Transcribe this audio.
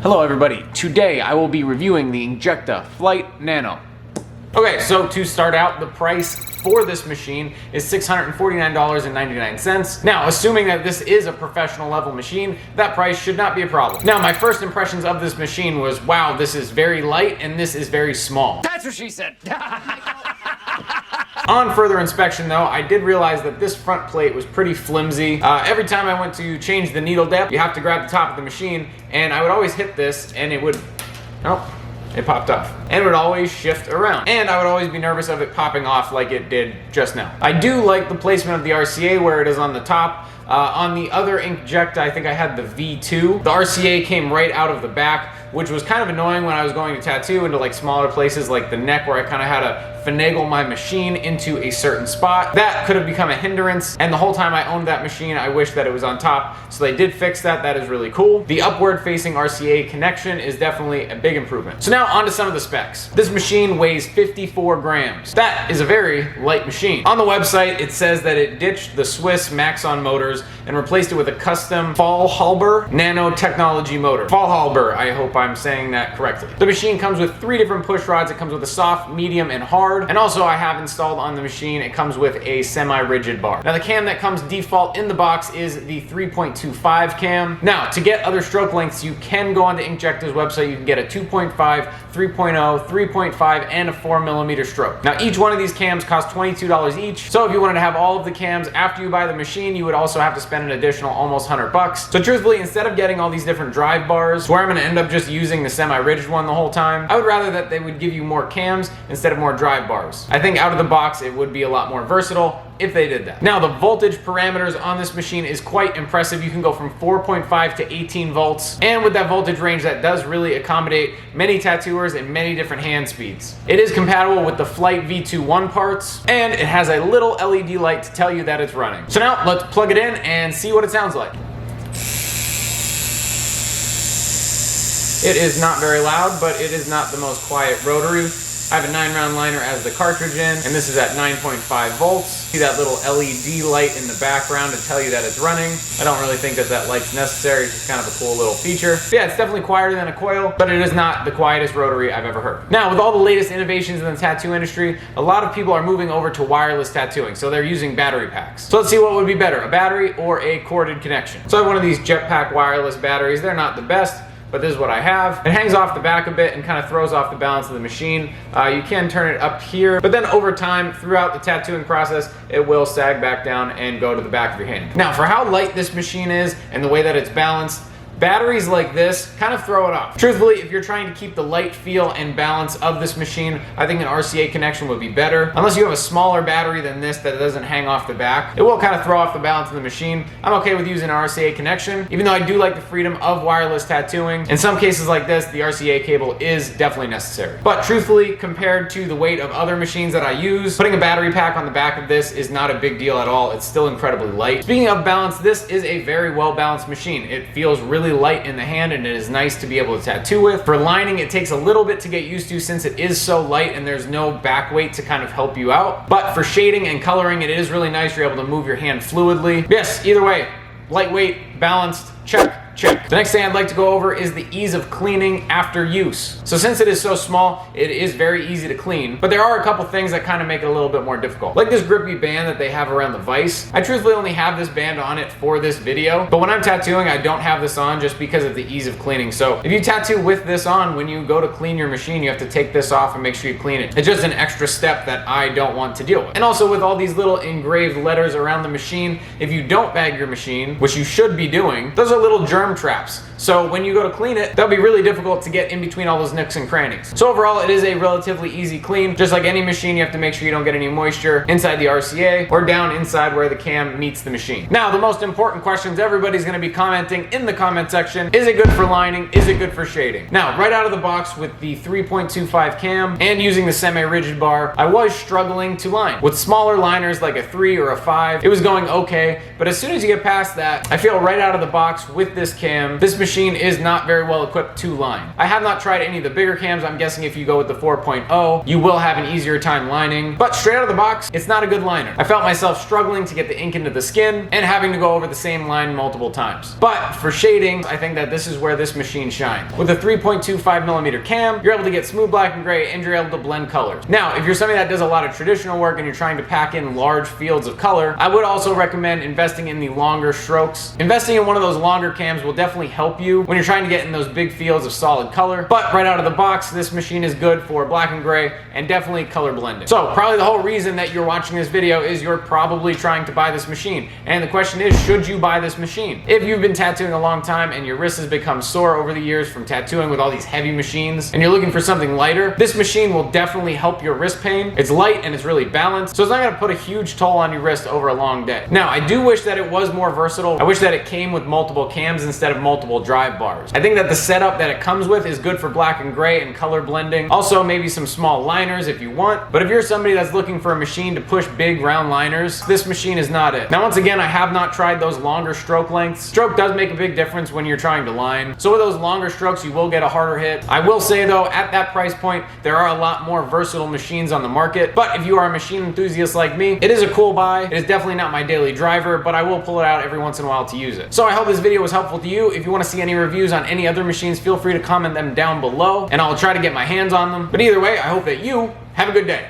Hello everybody, today I will be reviewing the Inkjecta Flite Nano. Okay, so to start out, the price for this machine is $649.99. Now, assuming that this is a professional level machine, that price should not be a problem. Now, my first impressions of this machine was, wow, this is very light and this is very small. That's what she said. On further inspection though, I did realize that this front plate was pretty flimsy. Every time I went to change the needle depth, you have to grab the top of the machine, and I would always hit this and it would, oh, it popped off. And it would always shift around. And I would always be nervous of it popping off like it did just now. I do like the placement of the RCA where it is on the top. On the other Inkjecta, I think I had the V2. The RCA came right out of the back, which was kind of annoying when I was going to tattoo into like smaller places like the neck where I kind of had to finagle my machine into a certain spot. That could have become a hindrance, and the whole time I owned that machine, I wish that it was on top. So they did fix that. That is really cool. The upward facing RCA connection is definitely a big improvement. So now on to some of the specs. This machine weighs 54 grams. That is a very light machine. On the website, it says that it ditched the Swiss Maxon motors and replaced it with a custom Fallhaber nanotechnology motor. Fallhaber, I hope I'm saying that correctly. The machine comes with 3 different push rods. It comes with a soft, medium, and hard. And also I have installed on the machine, it comes with a semi-rigid bar. Now the cam that comes default in the box is the 3.25 cam. Now to get other stroke lengths, you can go onto Inkjecta's website. You can get a 2.5, 3.0, 3.5, and a 4mm stroke. Now each one of these cams costs $22 each. So if you wanted to have all of the cams after you buy the machine, you would also have to spend an additional almost $100. So truthfully, instead of getting all these different drive bars, where I'm gonna end up just using the semi-rigid one the whole time, I would rather that they would give you more cams instead of more drive bars. I think out of the box, it would be a lot more versatile if they did that. Now the voltage parameters on this machine is quite impressive. You can go from 4.5 to 18 volts. And with that voltage range, that does really accommodate many tattooers and many different hand speeds. It is compatible with the Flite V2 1 parts, and it has a little LED light to tell you that it's running. So now let's plug it in and see what it sounds like. It is not very loud, but it is not the most quiet rotary. I have a 9-round liner as the cartridge in, and this is at 9.5 volts. See that little LED light in the background to tell you that it's running. I don't really think that that light's necessary. It's just kind of a cool little feature. But yeah, it's definitely quieter than a coil, but it is not the quietest rotary I've ever heard. Now, with all the latest innovations in the tattoo industry, a lot of people are moving over to wireless tattooing, so they're using battery packs. So let's see what would be better, a battery or a corded connection. So I have one of these Jetpack wireless batteries. They're not the best, but this is what I have. It hangs off the back a bit and kind of throws off the balance of the machine. You can turn it up here, but then over time, throughout the tattooing process, it will sag back down and go to the back of your hand. Now, for how light this machine is and the way that it's balanced, batteries like this kind of throw it off. Truthfully, if you're trying to keep the light feel and balance of this machine, I think an RCA connection would be better. Unless you have a smaller battery than this that doesn't hang off the back, it will kind of throw off the balance of the machine. I'm okay with using an RCA connection, even though I do like the freedom of wireless tattooing. In some cases like this, the RCA cable is definitely necessary. But truthfully, compared to the weight of other machines that I use, putting a battery pack on the back of this is not a big deal at all. It's still incredibly light. Speaking of balance, this is a very well balanced machine. It feels really light in the hand, and it is nice to be able to tattoo with. For lining, it takes a little bit to get used to since it is so light and there's no back weight to kind of help you out. But for shading and coloring, it is really nice. You're able to move your hand fluidly. Yes, either way, lightweight, balanced, check. Check. The next thing I'd like to go over is the ease of cleaning after use. So since it is so small, it is very easy to clean, but there are a couple things that kind of make it a little bit more difficult. Like this grippy band that they have around the vise. I truthfully only have this band on it for this video, but when I'm tattooing, I don't have this on just because of the ease of cleaning. So if you tattoo with this on, when you go to clean your machine, you have to take this off and make sure you clean it. It's just an extra step that I don't want to deal with. And also with all these little engraved letters around the machine, if you don't bag your machine, which you should be doing, those are little germ traps. So when you go to clean it, that'll be really difficult to get in between all those nooks and crannies. So overall, it is a relatively easy clean. Just like any machine, you have to make sure you don't get any moisture inside the RCA or down inside where the cam meets the machine. Now, the most important questions everybody's gonna be commenting in the comment section: is it good for lining? Is it good for shading? Now, right out of the box with the 3.25 cam and using the semi-rigid bar, I was struggling to line. With smaller liners like a 3 or a 5, it was going okay, but as soon as you get past that, I feel right out of the box with this cam, this machine is not very well equipped to line. I have not tried any of the bigger cams. I'm guessing if you go with the 4.0, you will have an easier time lining, but straight out of the box, it's not a good liner. I felt myself struggling to get the ink into the skin and having to go over the same line multiple times. But for shading, I think that this is where this machine shines. With a 3.25mm cam, you're able to get smooth black and gray, and you're able to blend colors. Now, if you're somebody that does a lot of traditional work and you're trying to pack in large fields of color, I would also recommend investing in the longer strokes. Investing in one of those longer cams will definitely help you when you're trying to get in those big fields of solid color. But right out of the box, this machine is good for black and gray and definitely color blending. So probably the whole reason that you're watching this video is you're probably trying to buy this machine. And the question is, should you buy this machine? If you've been tattooing a long time and your wrist has become sore over the years from tattooing with all these heavy machines and you're looking for something lighter, this machine will definitely help your wrist pain. It's light and it's really balanced, so it's not going to put a huge toll on your wrist over a long day. Now, I do wish that it was more versatile. I wish that it came with multiple cams instead of multiple drive bars. I think that the setup that it comes with is good for black and gray and color blending. Also, maybe some small liners if you want. But if you're somebody that's looking for a machine to push big round liners, this machine is not it. Now, once again, I have not tried those longer stroke lengths. Stroke does make a big difference when you're trying to line. So with those longer strokes, you will get a harder hit. I will say though, at that price point, there are a lot more versatile machines on the market. But if you are a machine enthusiast like me, it is a cool buy. It is definitely not my daily driver, but I will pull it out every once in a while to use it. So I hope this video was helpful to you. If you want to see any reviews on any other machines, feel free to comment them down below and I'll try to get my hands on them. But either way, I hope that you have a good day.